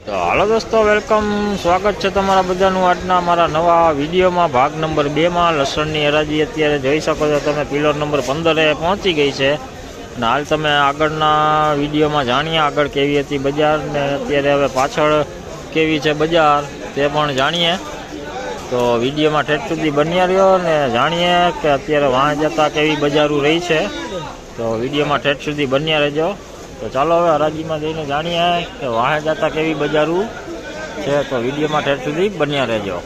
तो हेलो दोस्तों, वेलकम, स्वागत है तमारा बधाનું આજના અમારા નવા વિડીયોમાં ભાગ નંબર 2 માં લસણની હરાજી અત્યારે જોઈ શકો છો તમે પિલર નંબર 15 એ પહોંચી ગઈ છે અને હાલ તમે આગળના વિડીયોમાં જાણીએ આગળ કેવી હતી બજાર ને અત્યારે હવે પાછળ કેવી છે બજાર તે પણ જાણીએ। તો વિડીયોમાં ઠેઠ સુધી બન્યા રહ્યો ને જાણીએ કે અત્યારે વાહ જતા કેવી બજારો રહી છે। તો વિડીયોમાં ઠેઠ સુધી બન્યા રહેજો। तो चलो हवे हराजी में जईने जाणीए कि वाहे जाता केवी बजारू छे। तो विडियो में ठेठ सुधी बन्या रहेजो।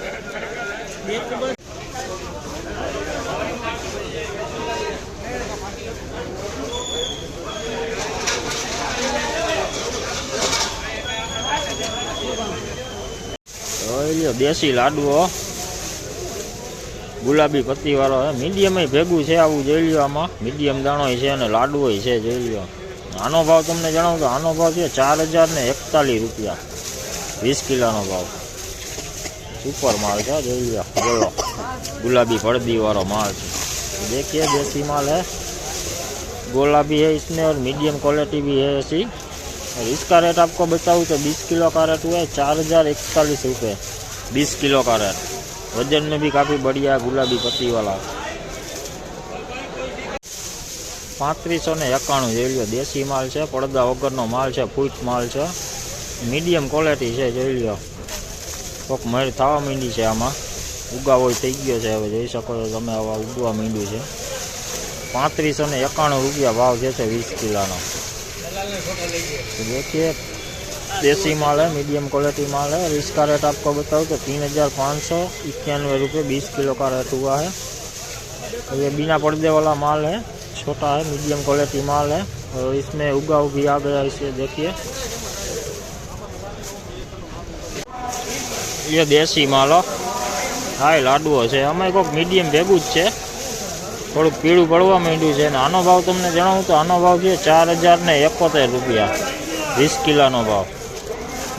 देसी लाडुओ गुलाबी पत्ती वाळो है, मीडियम भेगू है, आवुं जोई ल्यो। आमां मीडियम दाणो है अने लाडुओ है, जोई ल्यो। आनो भाव तमने जणावुं तो आनो भाव है 4041 रुपया 20 किलो नो भाव। सुपर माल है, जोई लो। बोलो गुलाबी फड़दी वालो माल है। देखिए देसी माल है, गोला भी है इसमें और मीडियम क्वालिटी भी है ऐसी। और इसका रेट आपको बताऊँ तो 20 किलो का रेट हुआ है 4041 रुपये 20 किलो का रेट। वजन में भी काफ़ी बढ़िया है, गुलाबी पत्ती वाला 3591 જોઈ લ્યો। देसी माल है, પડદા વગરનો माल है, फूट माल है, मीडियम क्वालिटी है, જોઈ લ્યો। કોક મેળ થવા માંડી છે, આમાં ઉગાવો થઈ ગયો છે, હવે જોઈ શકો છો તમે, હવે ઉગવા માંડ્યું છે। 3591 रुपया भाव છે 20 કિલોનો। देखिए देसी माल है, मीडियम क्वालिटी माल है। और इसका रेट आपको बताऊँ तो 3591 रुपये 20 किलो का रेट हुआ है। ये बिना पर्दे वाला माल है, छोटा है, मीडियम क्वालिटी माल है। और इसमें उगाव भी आ गया, इसे देखिए। ये देसी माल हाई लाडुओ है, अमे कोई मीडियम भेगू है, थोड़ा पीड़ू पड़वा मांड्यु है। आनो भाव तमने जणावुं तो आनो भाव है 4071 रुपया 20 किलो नो भाव।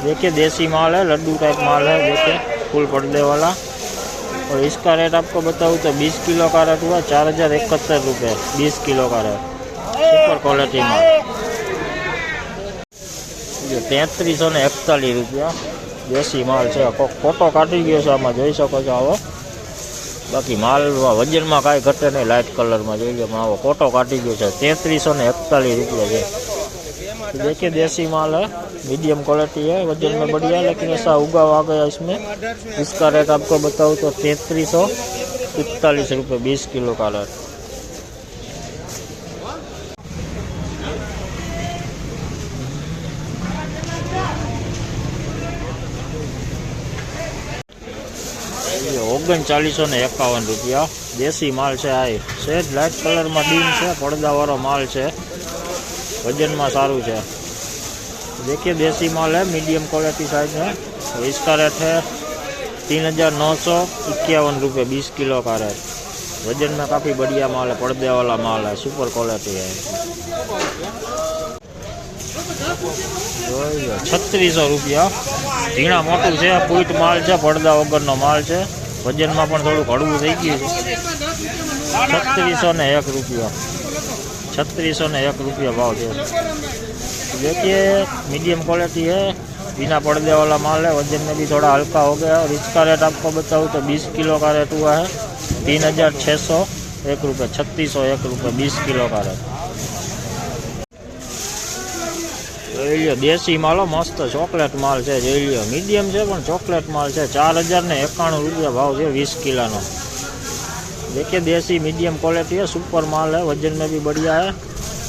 देखिए देसी माल है, लड्डू टाइप माल है, देखिए फुल पर्दे वाला। और इसका रेट आपको बताऊँ तो 20 किलो का रेट हुआ 4071 रुपये 20 किलो का रेट। सुपर क्वालिटी माल 3341 रुपया देसी माल है। फोटो काटी गयो है, आमां जोई शको छो। आवो बाकी माल वजन में कई घटे नहीं, लाइट कलर में जोई लो। आवो फोटो काटी गयो है 3341 रुपया है। तो देखिए देसी माल है, मीडियम क्वालिटी है, वजन में बढ़िया, लेकिन ऐसा उगाव आ गया इसमें। इसका रेट आपको बताऊँ तो 3341 रुपये 20 किलो का रेट। ये 3951 रुपया देसी माल है। आई सेट लाइट कलर में डीम है, પડદા वाला माल है, वजन में सारू है। देखिए देसी माल है, मीडियम क्वालिटी साइज है। और इसका रेट है 3951 रुपये 20 किलो का रेट। वजन में काफ़ी बढ़िया माल है, पर्दे वाला माल है, सुपर क्वालिटी है। 3600 रुपया झीणा मोटू है, पूट माल है, પડદા वगरनो माल है, वजन में पण थोड़ું હળવું થઈ ગયું છે। 3601 रुपया 3601 रुपया भाव है। देखिए मीडियम क्वालिटी है, बिना पर्दे वाला माल है, वजन में भी थोड़ा हल्का हो गया। और इसका रेट आपको बताऊँ तो 20 किलो का रेट हुआ है 3601 रुपये 3601 रुपये 20 किलो का रेट। જોઈ લ્યો દેશી માલો મસ્ત ચોકલેટ માલ છે, જોઈ લ્યો મીડિયમ છે પણ ચોકલેટ માલ છે। 4091 रुपया भाव है 20 किलो नो। देखिए देसी मीडियम क्वालिटी है, सुपर माल है, वजन में भी बढ़िया है,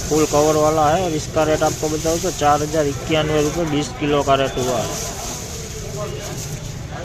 फुल कवर वाला है। और इसका रेट आपको बताऊँ तो 4091 रुपये 20 किलो का रेट हुआ है।